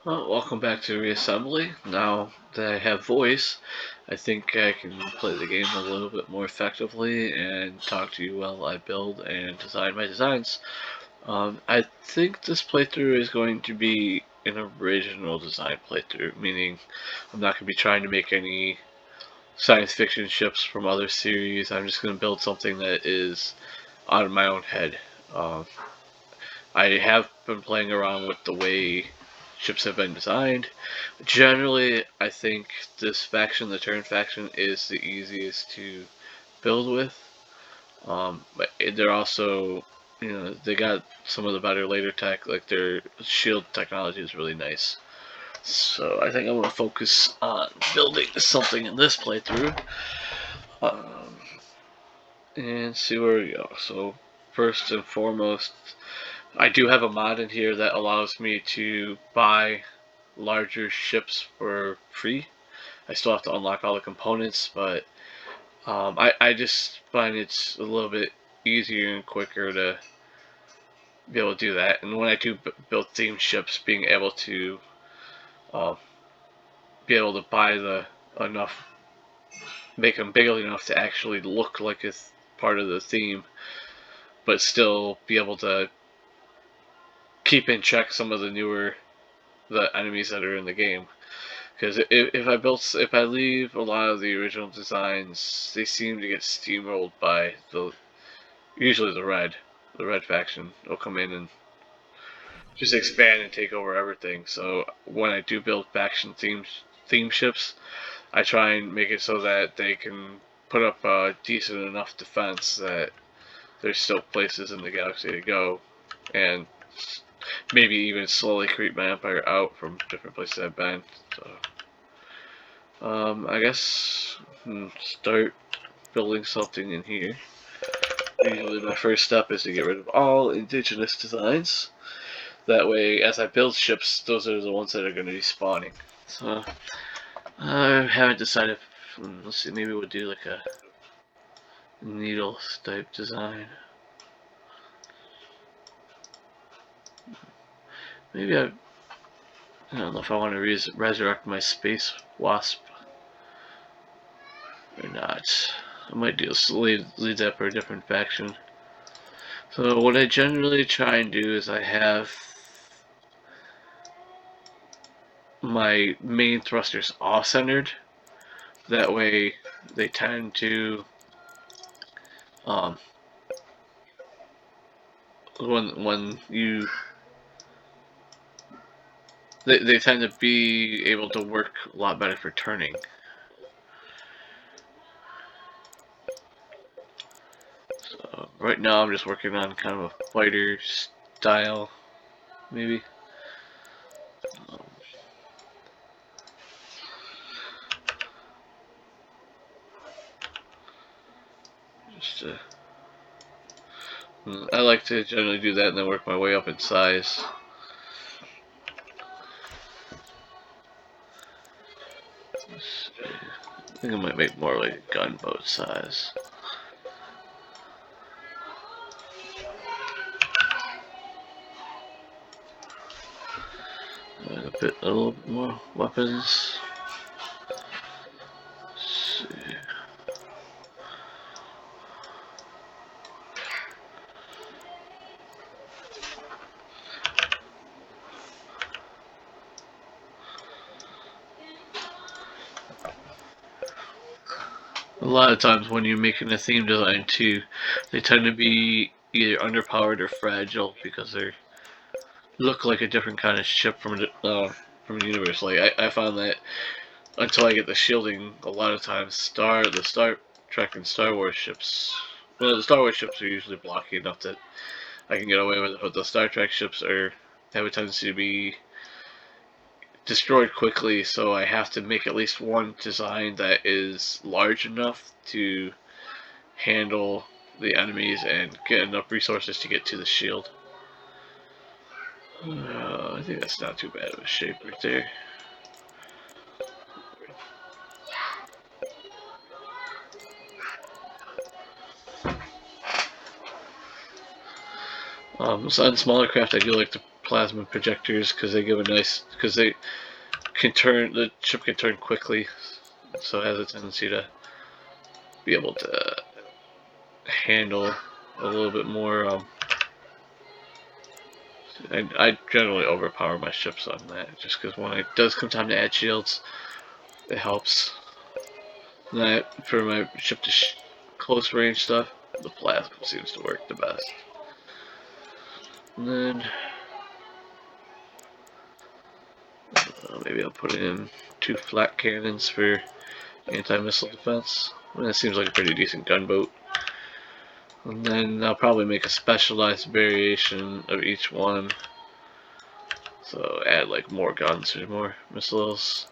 Well, welcome back to Reassembly. Now that I have voice, I think I can play the game a little bit more effectively and talk to you while I build and design my designs. I think this playthrough is going to be an original design playthrough, meaning I'm not going to be trying to make any science fiction ships from other series. I'm just going to build something that is out of my own head. Um, I have been playing around with the way ships have been designed. Generally, I think this faction, the Turn faction, is the easiest to build with. But they're also, they got some of the better later tech, like their shield technology is really nice. So I think I'm going to focus on building something in this playthrough. And see where we go. So first and foremost, I do have a mod in here that allows me to buy larger ships for free. I still have to unlock all the components, but I just find it's a little bit easier and quicker to be able to do that. And when I do build themed ships, being able to uh, buy the enough, make them big enough to actually look like it's part of the theme, but still be able to keep in check some of the enemies that are in the game. Because if I leave a lot of the original designs, they seem to get steamrolled by usually the red faction will come in and just expand and take over everything. So when I do build faction theme ships, I try and make it so that they can put up a decent enough defense that there's still places in the galaxy to go, and maybe even slowly creep my empire out from different places I've been. So I guess start building something in here. Usually my first step is to get rid of all indigenous designs. That way, as I build ships, those are the ones that are going to be spawning. So I haven't decided. Let's see, maybe we'll do like a needle type design. Maybe I don't know if I want to resurrect my space wasp or not. I might leave that for a different faction. So what I generally try and do is I have my main thrusters off-centered. That way they tend to when you they tend to be able to work a lot better for turning. So right now I'm just working on kind of a fighter style, maybe. I like to generally do that and then work my way up in size. I think I might make more like a gunboat size. A little bit more weapons. Let's see. A lot of times when you're making a theme design too, they tend to be either underpowered or fragile because they look like a different kind of ship from the universe. Like I found that until I get the shielding, a lot of times the Star Trek and Star Wars ships. Well, the Star Wars ships are usually blocky enough that I can get away with it, but the Star Trek ships have a tendency to be destroyed quickly, so I have to make at least one design that is large enough to handle the enemies and get enough resources to get to the shield. I think that's not too bad of a shape right there. So on smaller craft, I do like to plasma projectors because they give a nice, because they can turn, the ship can turn quickly, so it has a tendency to be able to handle a little bit more. I generally overpower my ships on that, just because when it does come time to add shields, it helps. That for my ship to close range stuff, the plasma seems to work the best. And then maybe I'll put in 2 flat cannons for anti-missile defense. I mean, that seems like a pretty decent gunboat. And then I'll probably make a specialized variation of each one. So add like more guns or more missiles.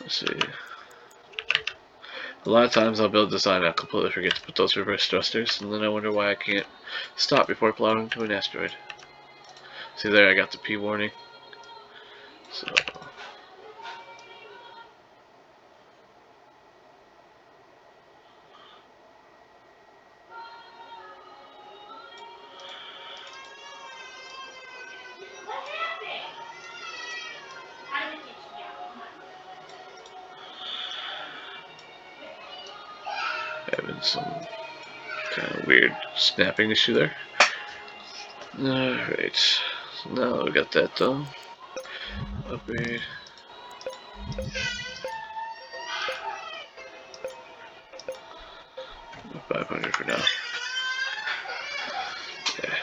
Let's see. A lot of times I'll build design, I'll completely forget to put those reverse thrusters, and then I wonder why I can't stop before plowing into an asteroid. See there, I got the P warning. So having some kind of weird snapping issue there. Alright, so now we got that done. Upgrade. $500 for now. Yeah.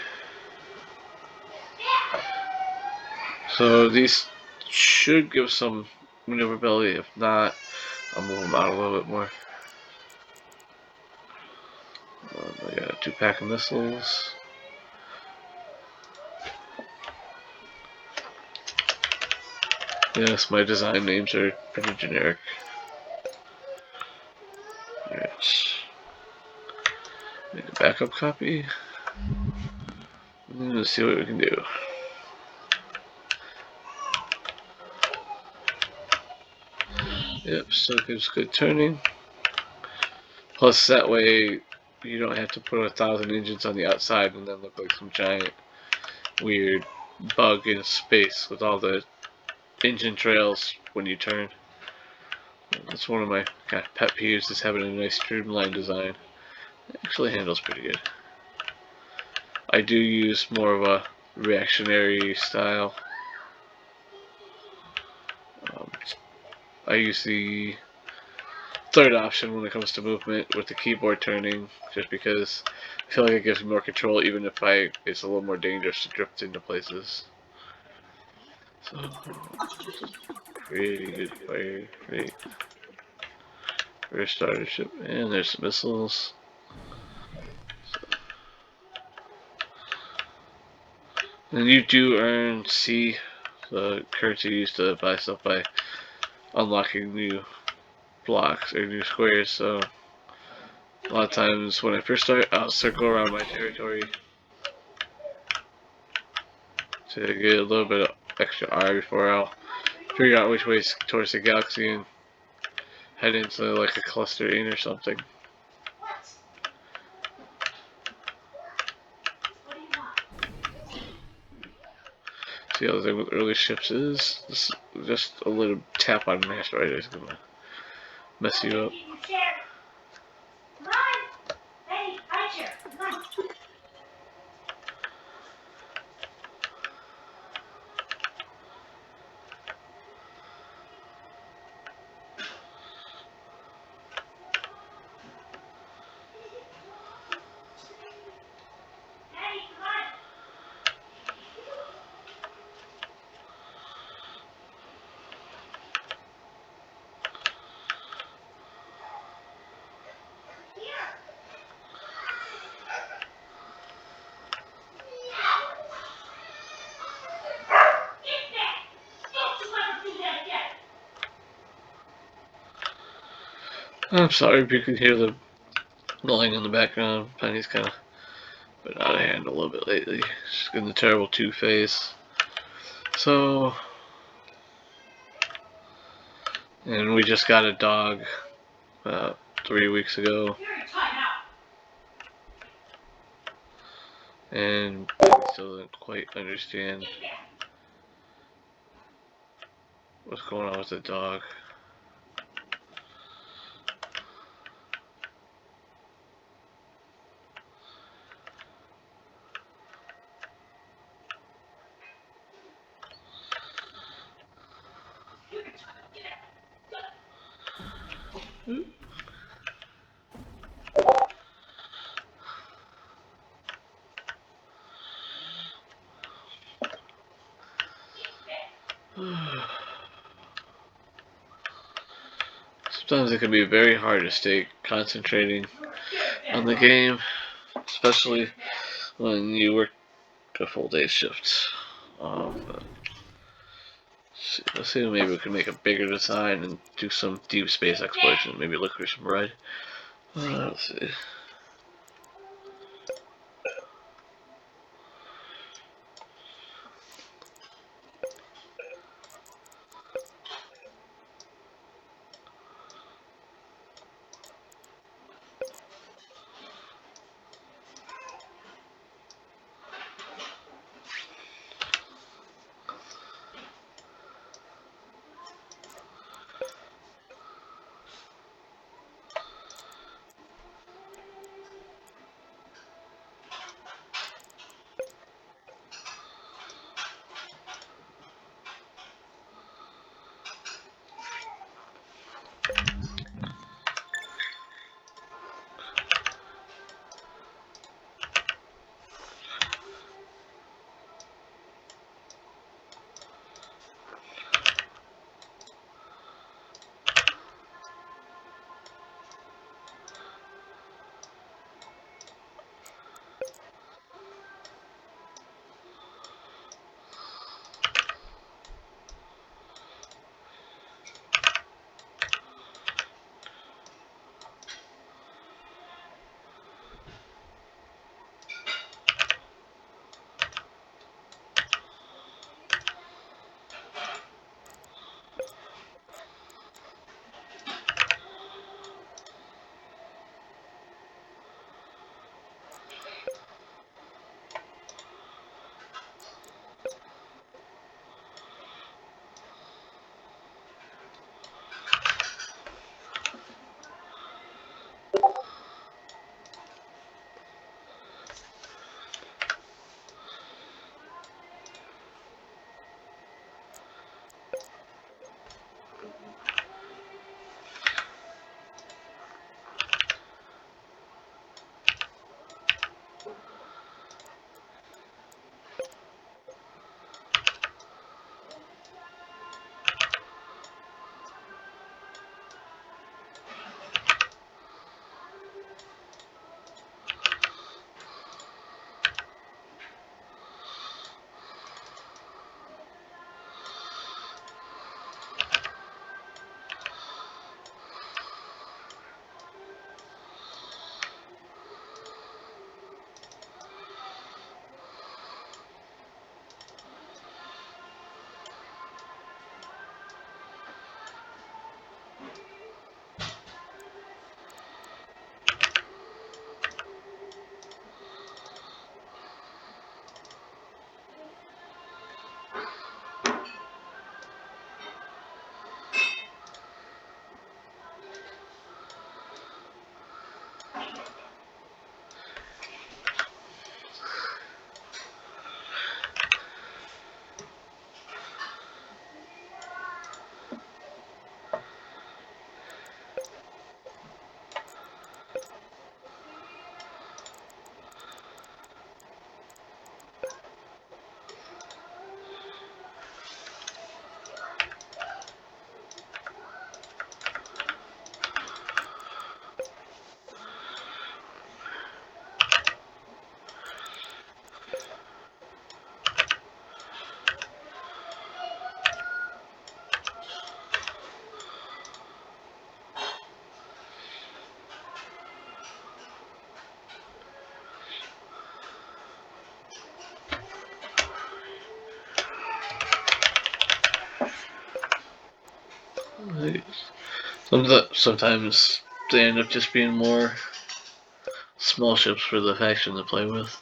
So these should give some maneuverability. If not, I'll move them out a little bit more. I got a 2-pack of missiles. Yes, my design names are pretty generic. Alright. Make a backup copy. And let's see what we can do. Yep, still gives good turning. Plus that way you don't have to put 1,000 engines on the outside and then look like some giant weird bug in space with all the engine trails when you turn. That's one of my kind of pet peeves, is having a nice streamlined design. It actually handles pretty good. I do use more of a reactionary style. I use the third option when it comes to movement with the keyboard turning, just because I feel like it gives me more control, even if it's a little more dangerous to drift into places. So, pretty good fire rate. First starter ship, and there's some missiles. And you do earn C, the currency used to buy stuff by unlocking new blocks or new squares. So a lot of times when I first start, I'll circle around my territory to get a little bit of extra R before I'll figure out which way towards the galaxy and head into like a cluster in or something. See, the other thing with early ships is this, just a little tap on an asteroid is gonna mess you up. I'm sorry if you can hear the gnawing in the background. Penny's kind of been out of hand a little bit lately. She's in the terrible 2 phase. So, and we just got a dog about 3 weeks ago. and I still don't quite understand what's going on with the dog. Sometimes it can be very hard to stay concentrating on the game, especially when you work a full day shift. But let's see, maybe we can make a bigger design and do some deep space exploration. Maybe look for some red. Let's see. Sometimes they end up just being more small ships for the faction to play with.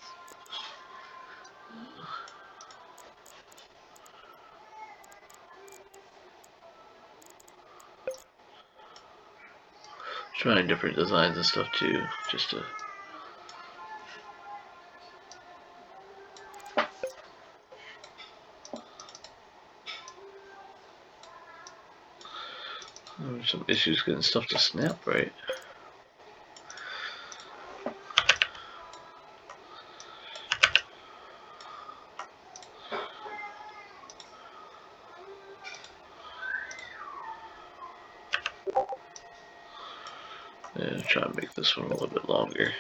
Trying different designs and stuff too, just to. Some issues getting stuff to snap right. And try and make this one a little bit longer.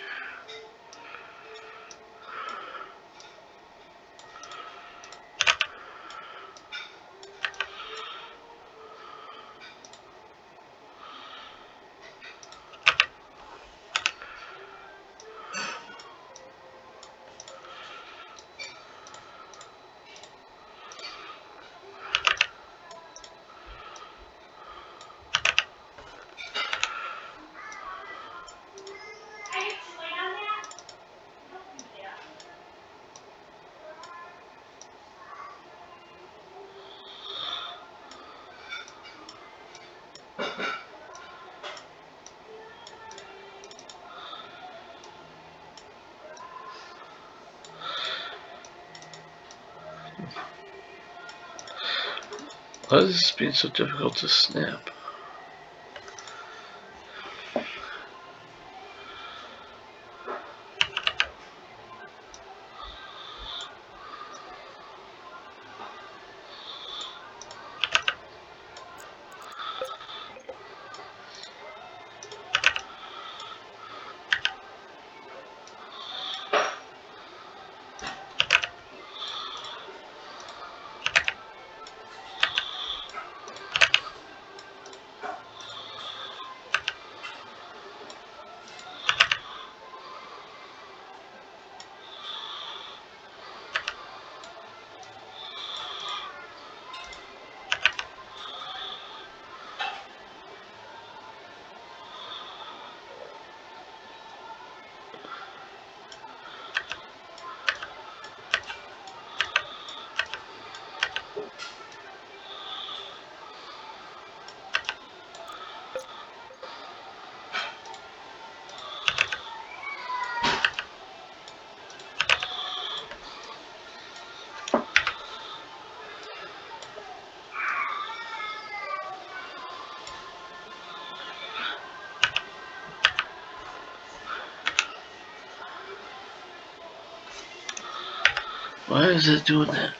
Why is this being so difficult to snap? Why is it doing that?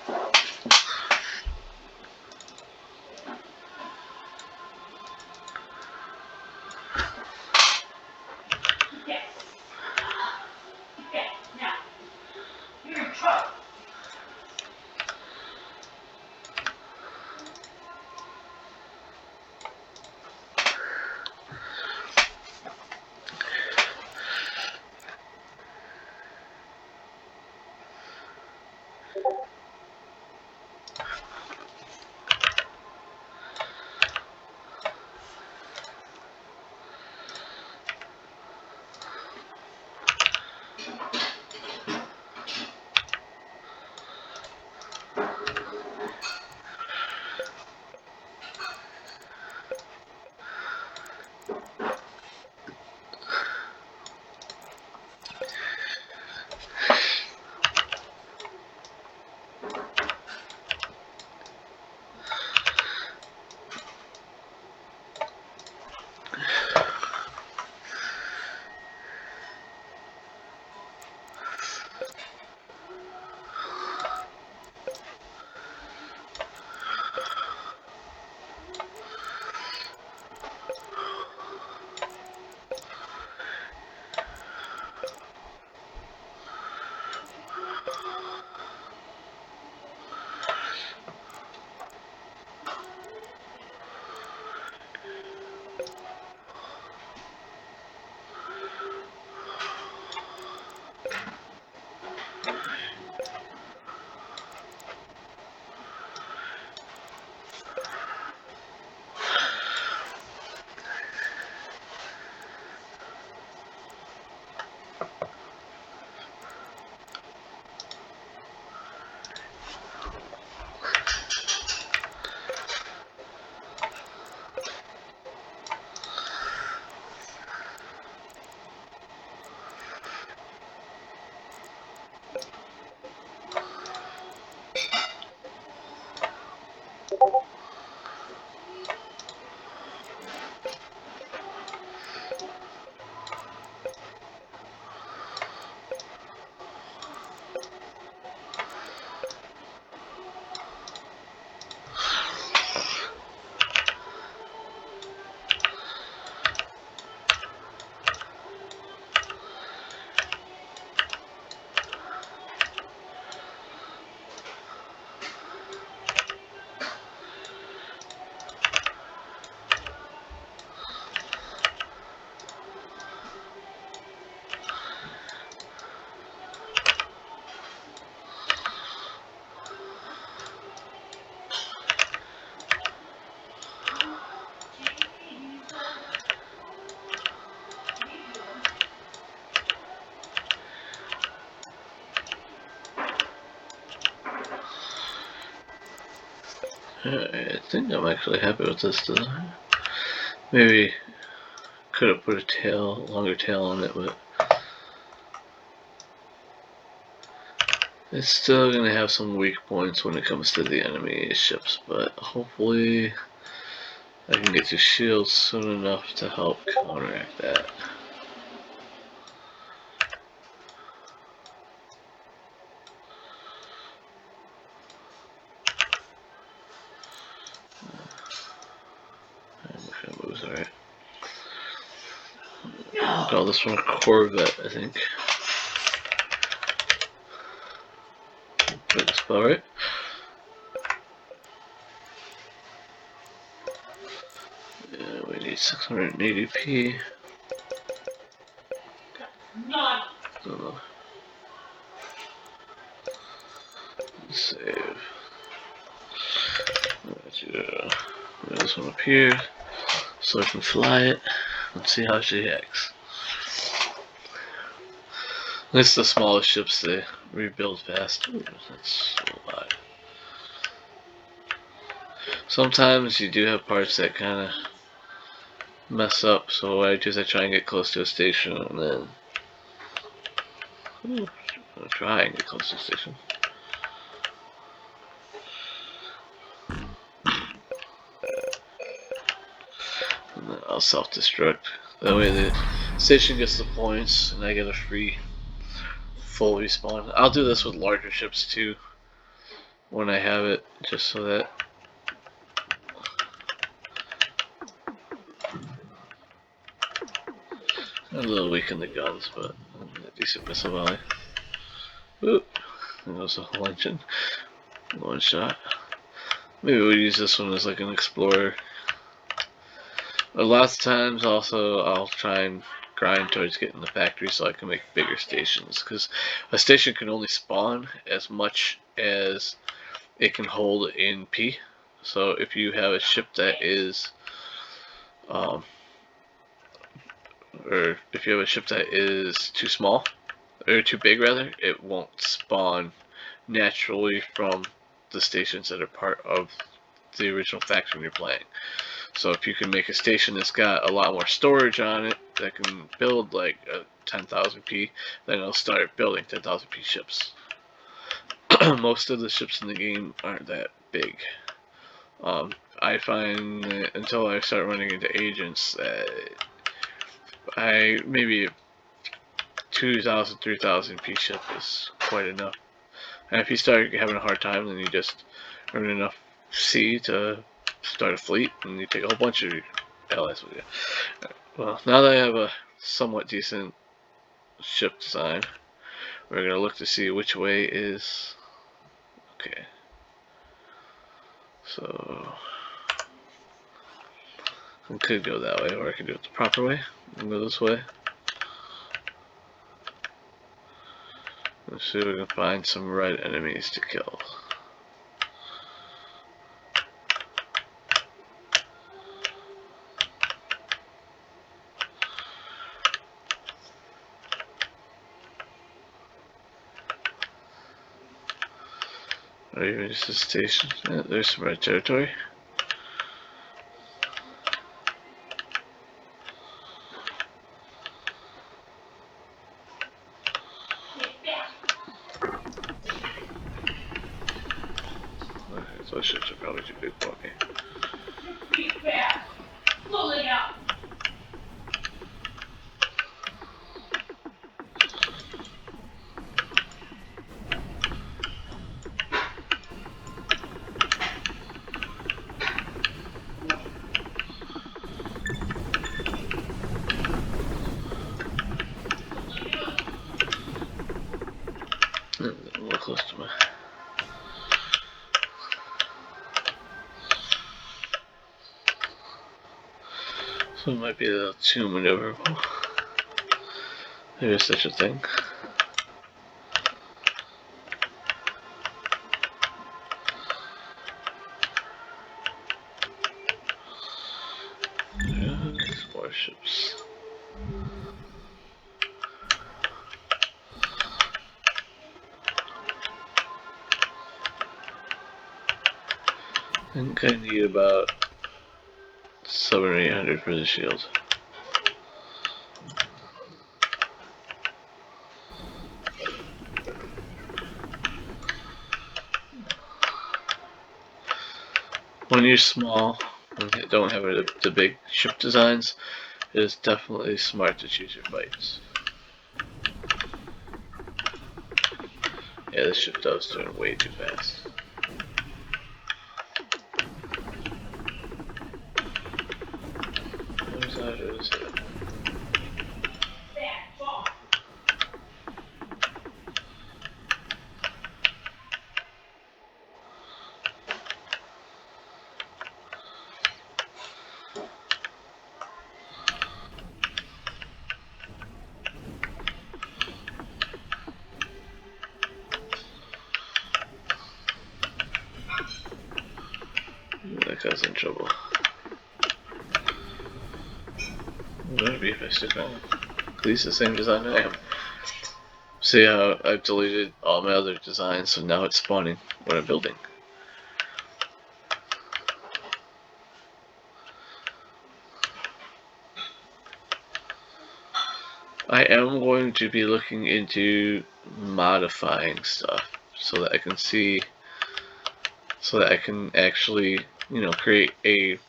I think I'm actually happy with this design. Maybe could have put a longer tail on it, but it's still going to have some weak points when it comes to the enemy ships, but hopefully I can get to shields soon enough to help counteract that. Alright. Call this one a Corvette, I think. That's about right. Yeah, we need 680p. Save. Move this one up here so I can fly it and see how she acts. At least the smallest ships, they rebuild fast. Ooh, that's a lot. Sometimes you do have parts that kind of mess up, so what I do is I try and get close to a station and then I'll try and get close to a station. And then I'll self-destruct. That way the station gets the points and I get a free full respawn. I'll do this with larger ships too when I have it, just so that I'm a little weak in the guns, but a decent missile volley. Oop, there goes a whole engine. One shot. Maybe we'll use this one as like an explorer. A lot of times also I'll try and grind towards getting the factory so I can make bigger stations, because a station can only spawn as much as it can hold in P. So if you have a ship that is or if you have a ship that is too small or too big rather, it won't spawn naturally from the stations that are part of the original faction you're playing. So if you can make a station that's got a lot more storage on it that can build like a 10,000p, then it'll start building 10,000p ships. Most of the ships in the game aren't that big. I find that until I start running into agents that maybe 2,000, 3,000p ship is quite enough. And if you start having a hard time, then you just earn enough C to start a fleet, and you take a whole bunch of allies with you. Well, now that I have a somewhat decent ship design, we're going to look to see which way is... Okay. So... I could go that way, or I could do it the proper way and go this way. Let's see if we can find some red enemies to kill. Or even just a station. Yeah, there's some red territory. Okay, those ships are probably too big for me. A little close to my... So it might be a little too maneuverable. There is such a thing. Warships. I think I need about 700 or 800 for the shield. When you're small and you don't have the big ship designs, it is definitely smart to choose your fights. Yeah, this ship does turn way too fast. What was that? It was that guy's in trouble. I'm gonna be if I stick on at least the same design I am. See how I've deleted all my other designs, so now it's spawning when I'm building. I am going to be looking into modifying stuff so that I can see, so that I can actually, create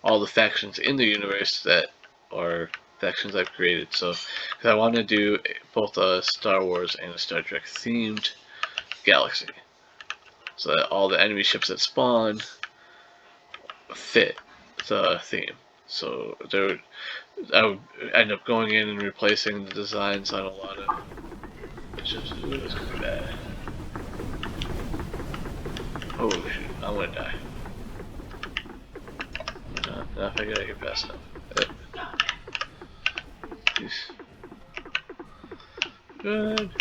all the factions in the universe that are factions I've created. So, because I want to do both a Star Wars and a Star Trek themed galaxy, so that all the enemy ships that spawn fit the theme. So I would end up going in and replacing the designs on a lot of ships. Ooh, this could be bad. Oh shoot, I'm gonna die. Not if I get out here fast enough. Jeez. Good.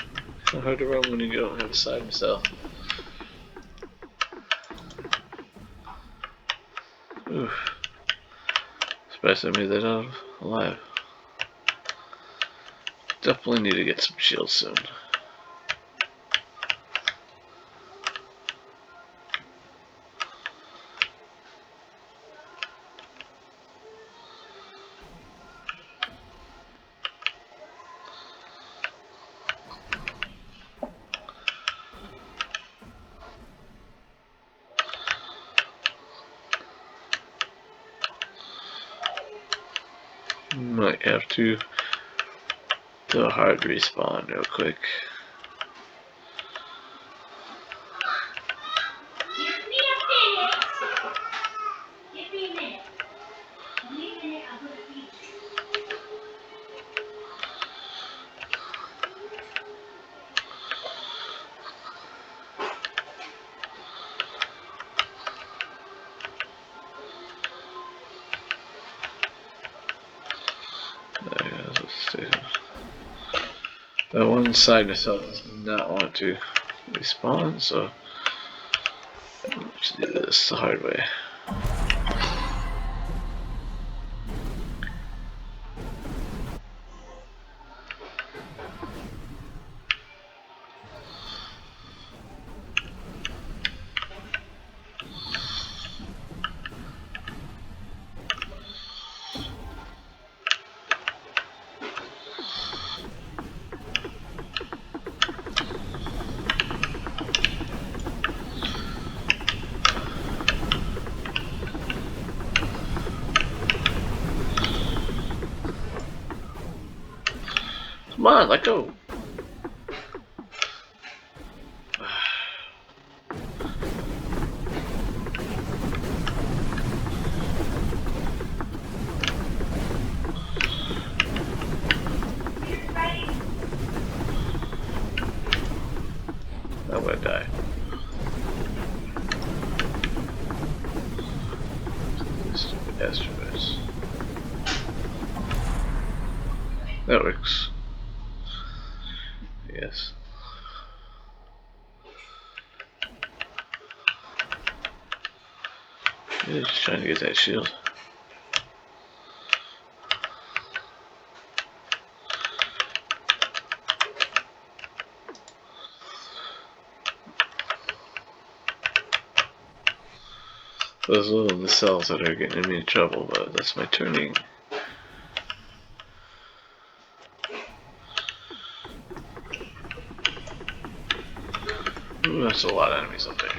It's not hard to run when you don't have a side missile. Oof. Surprised I made that out alive. Definitely need to get some shields soon. Might have to do a hard respawn real quick. That one side missile does not want to respawn, so let's do this the hard way. Come on, let go. I'm gonna die. Stupid astronauts. That works. Yes. Yeah, just trying to get that shield. Those little nacelles that are getting me in trouble, but that's my turning. Ooh, that's a lot of enemies up there.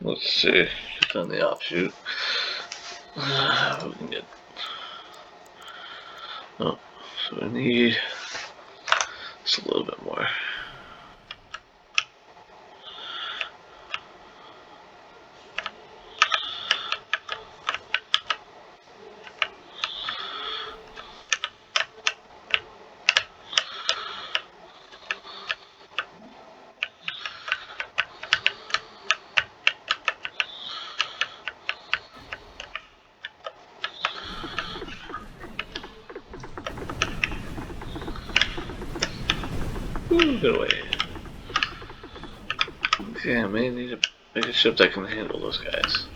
Let's see, just on the offshoot. We can get. Oh, so we need just a little bit more. Ooh, get away. Okay, I may need a bigger ship that can handle those guys.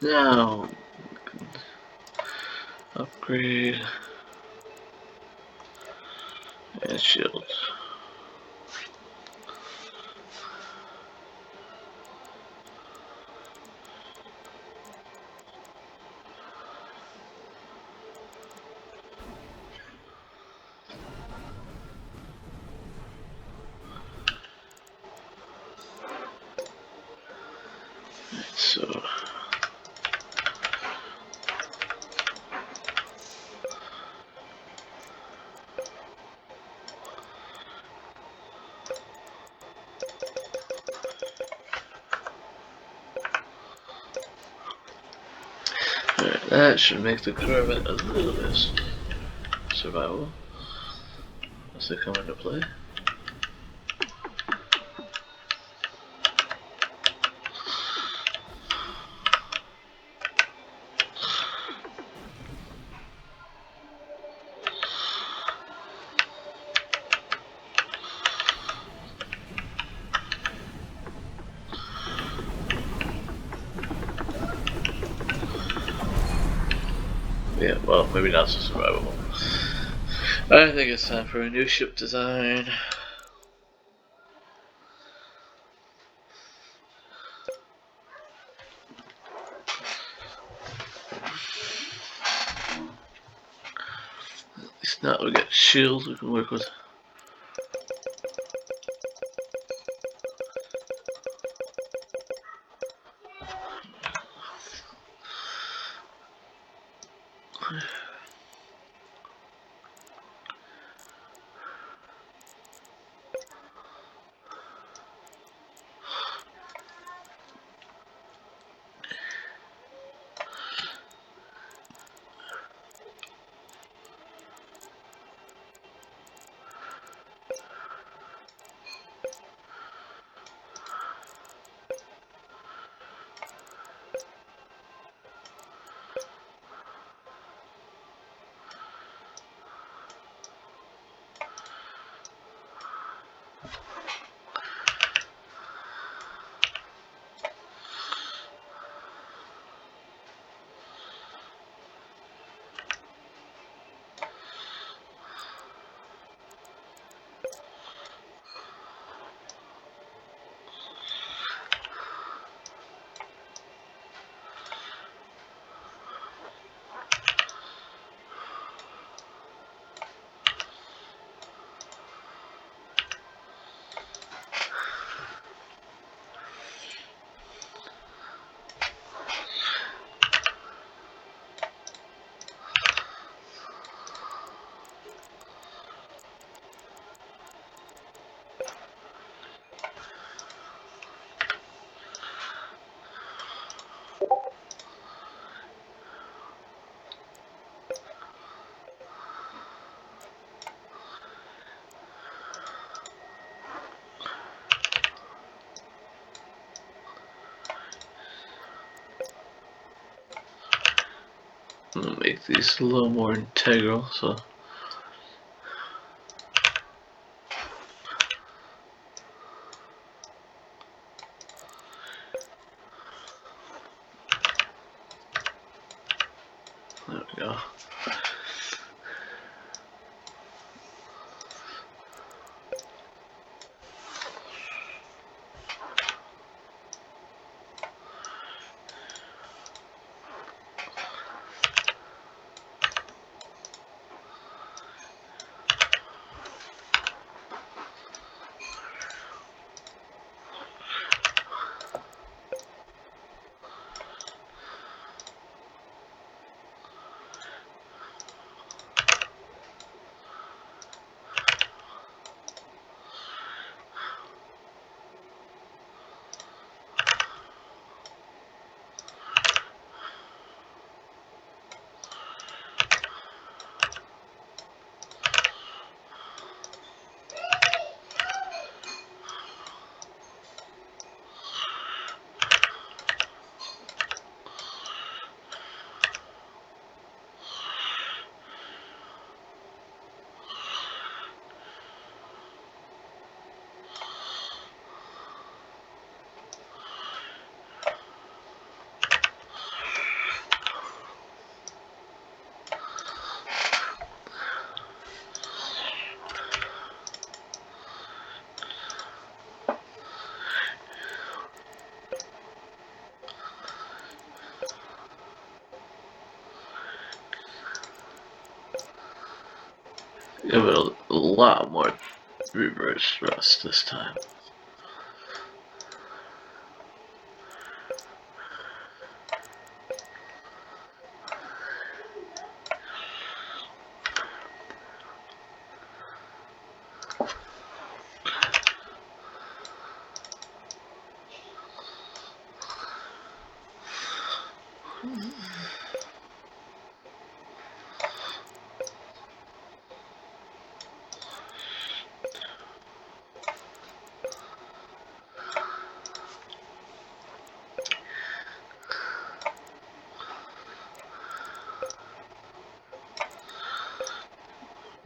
Now, upgrade and shield. So, alright, that should make the Corvette a little bit survivable as they come into play. Yeah, well, maybe not so survivable. I think it's time for a new ship design. At least now we got shields we can work with. gonna make these a little more integral, so there we go. Give it a lot more reverse thrust this time.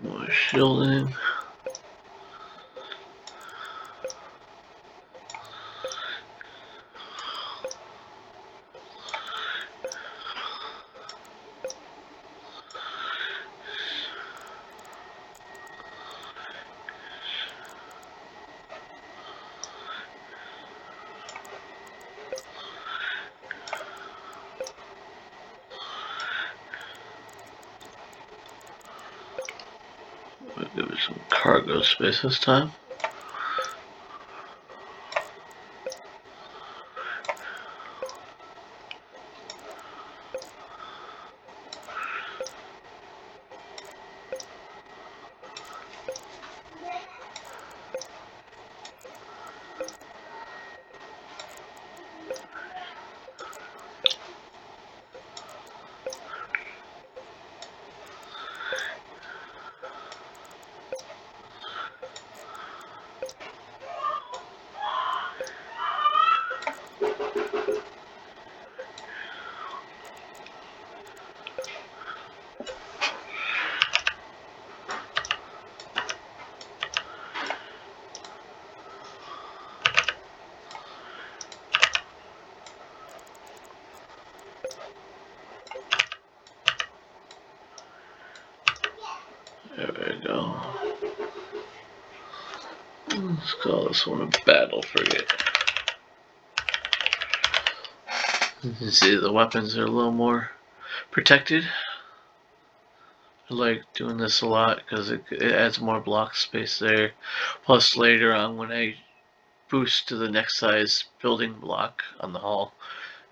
More shielding. We'll give it some cargo space this time. There we go. Let's call this one a battle frigate. You can see the weapons are a little more protected. I like doing this a lot because it adds more block space there. Plus later on when I boost to the next size building block on the hull,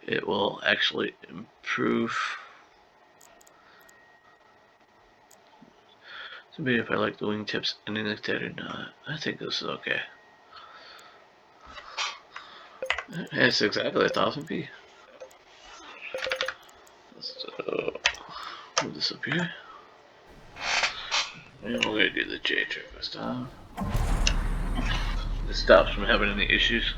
it will actually improve. So maybe if I like the wingtips anything like that or not. I think this is okay. It's exactly 1000p. Let's move this up here. And we're gonna do the J trick this time. This stops from having any issues.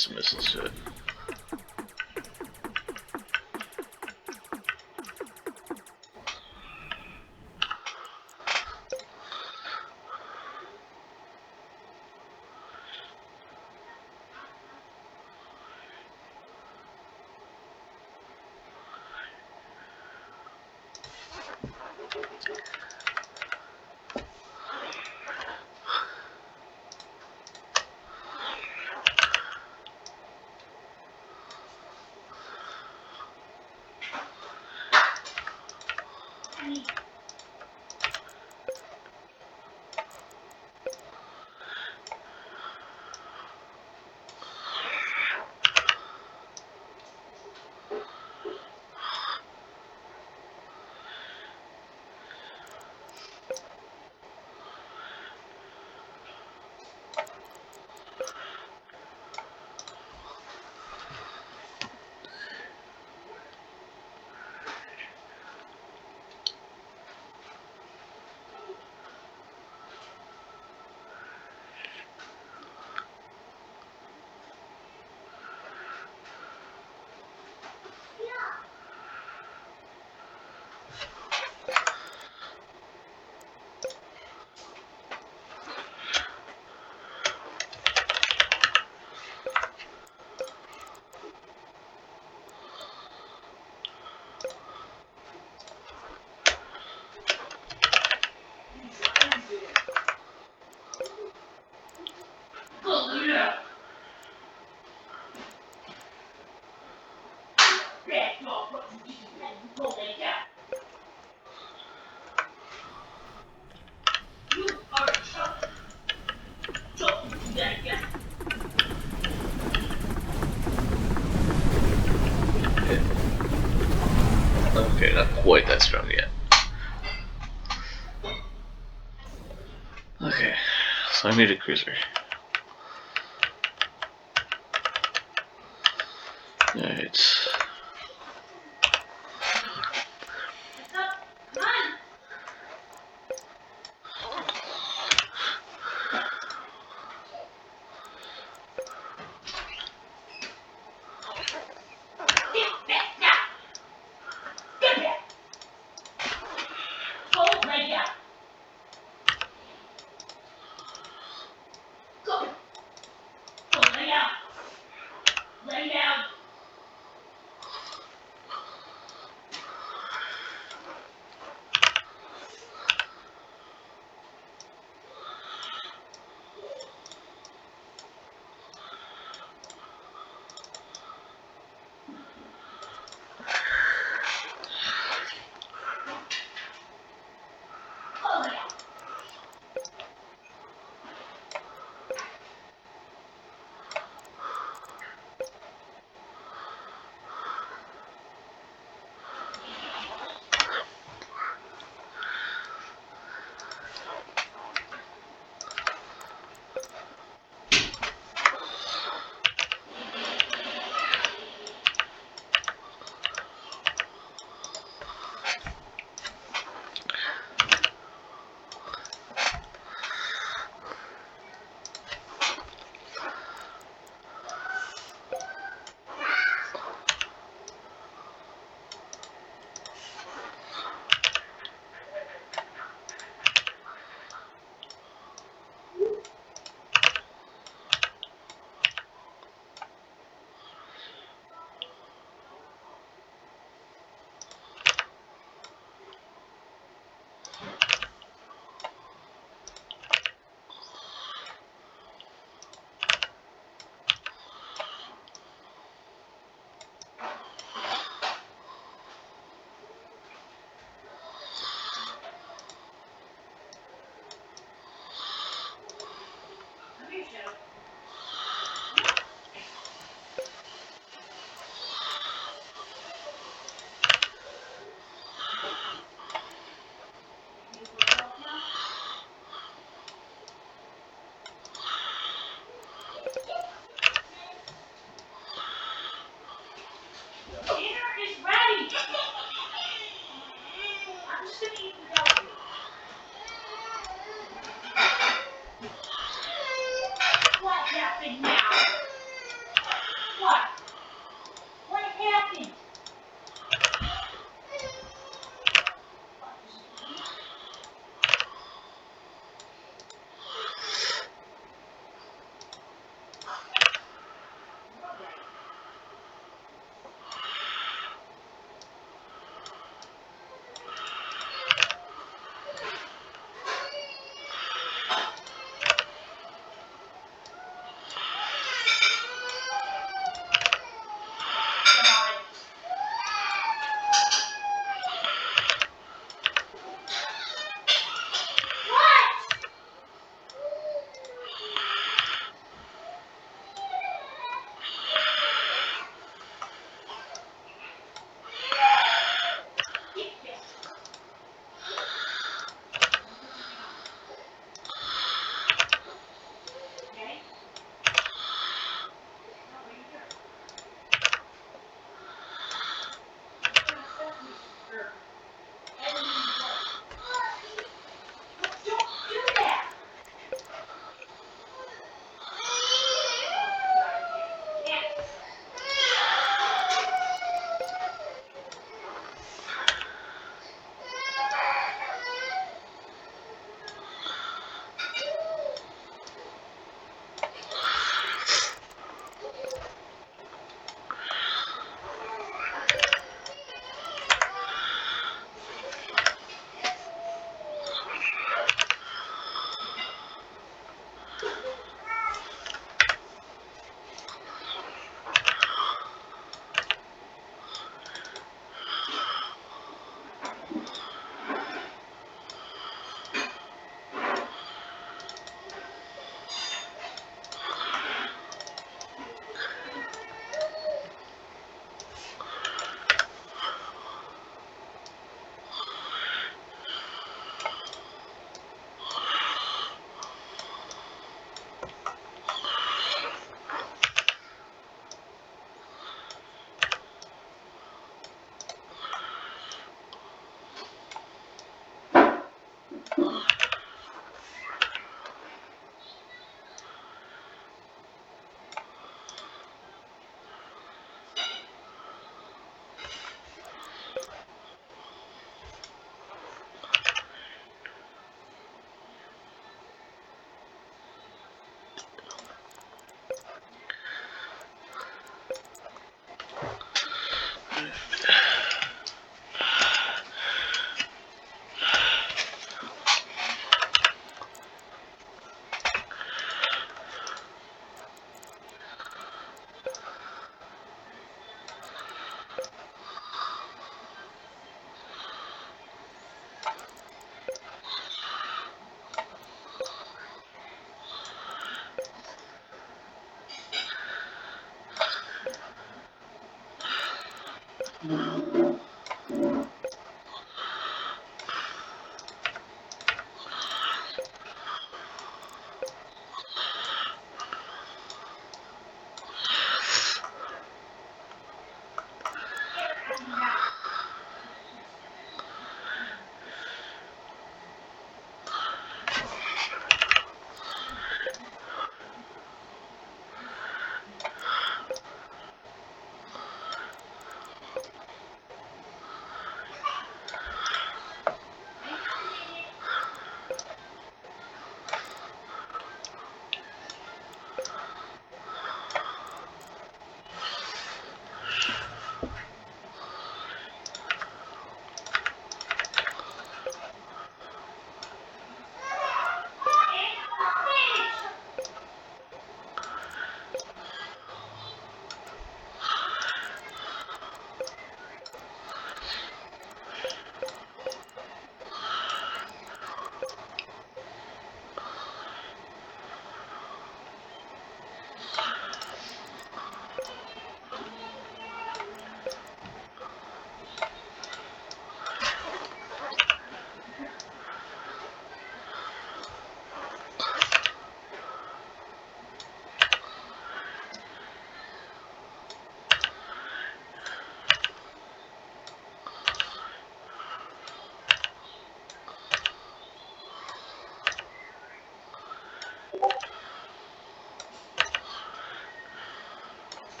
get some missiles to it. Okay, not quite that strong yet. Okay, so I need a cruiser. Alright.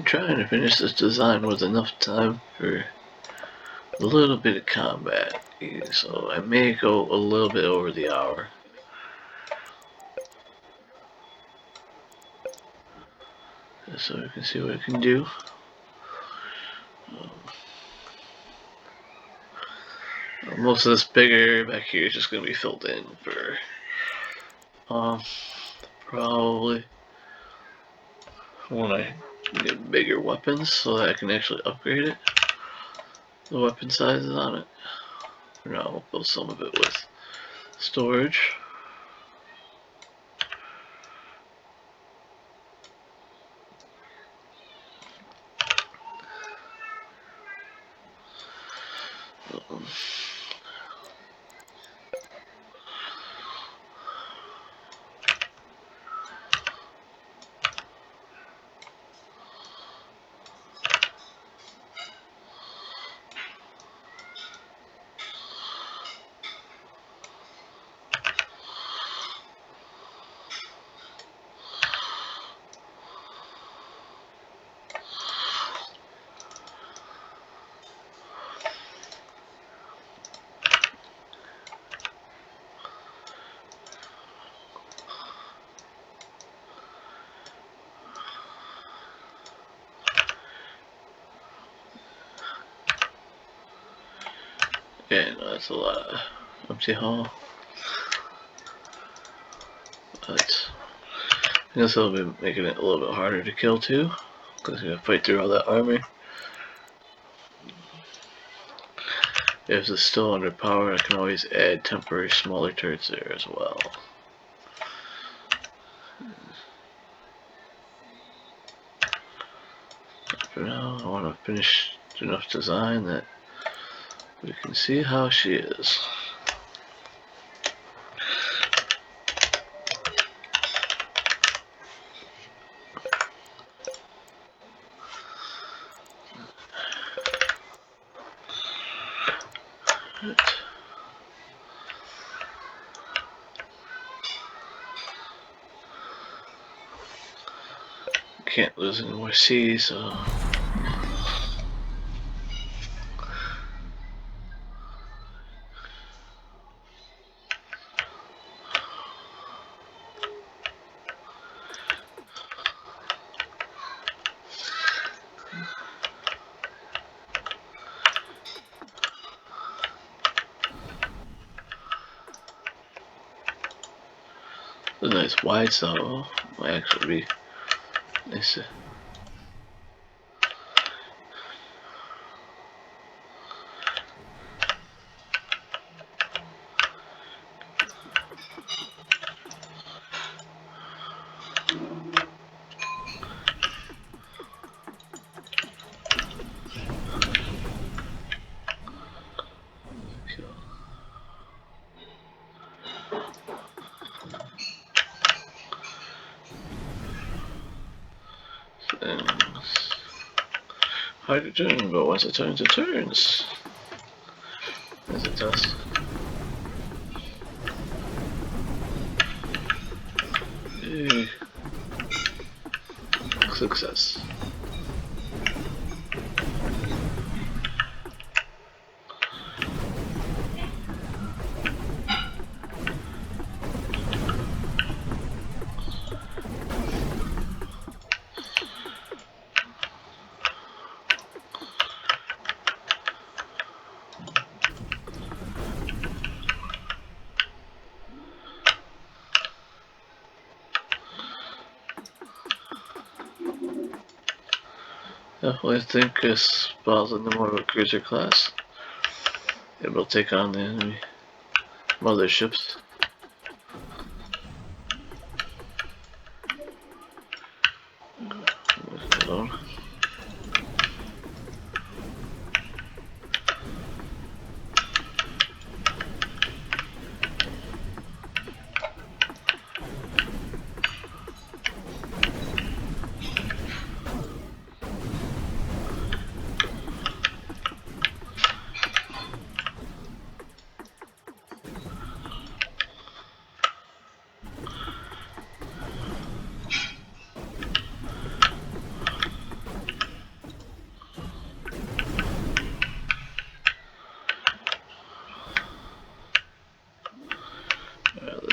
trying to finish this design with enough time for a little bit of combat, so I may go a little bit over the hour. Just so we can see what it can do. Most of this bigger area back here is just going to be filled in for probably when I get bigger weapons so that I can actually upgrade it. The weapon sizes on it. For now, we'll build some of it with storage. Okay, no, that's a lot of empty hull. But I guess it'll be making it a little bit harder to kill too, because you gotta fight through all that army. If it's still under power, I can always add temporary smaller turrets there as well. For now, I want to finish enough design that we can see how she is. Can't lose any more seas, so a nice wide saw might actually be nice to hydrogen, but once it turns, it turns. As it does. Yay. Success. Definitely think this falls into more of a cruiser class. It will take on the enemy motherships. Alone.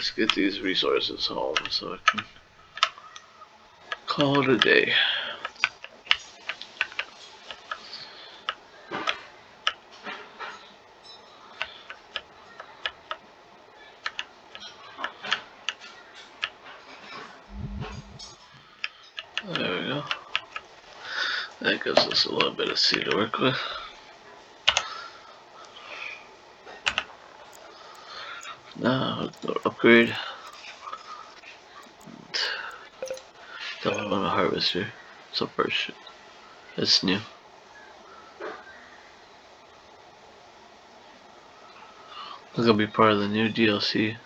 let's get these resources home so I can call it a day. There we go. That gives us a little bit of seed to work with. Now we'll upgrade. Don't want a harvester. So first, it's new. It's gonna be part of the new DLC.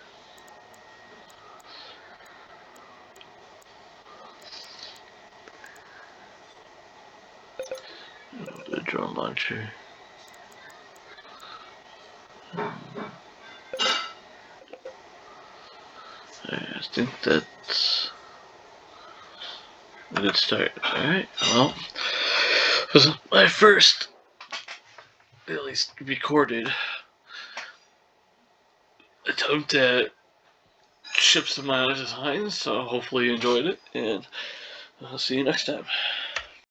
The drone launcher. I think that's a good start. Alright, well, this is my first, at least recorded, attempt at ships of my own design, so hopefully you enjoyed it, and I'll see you next time.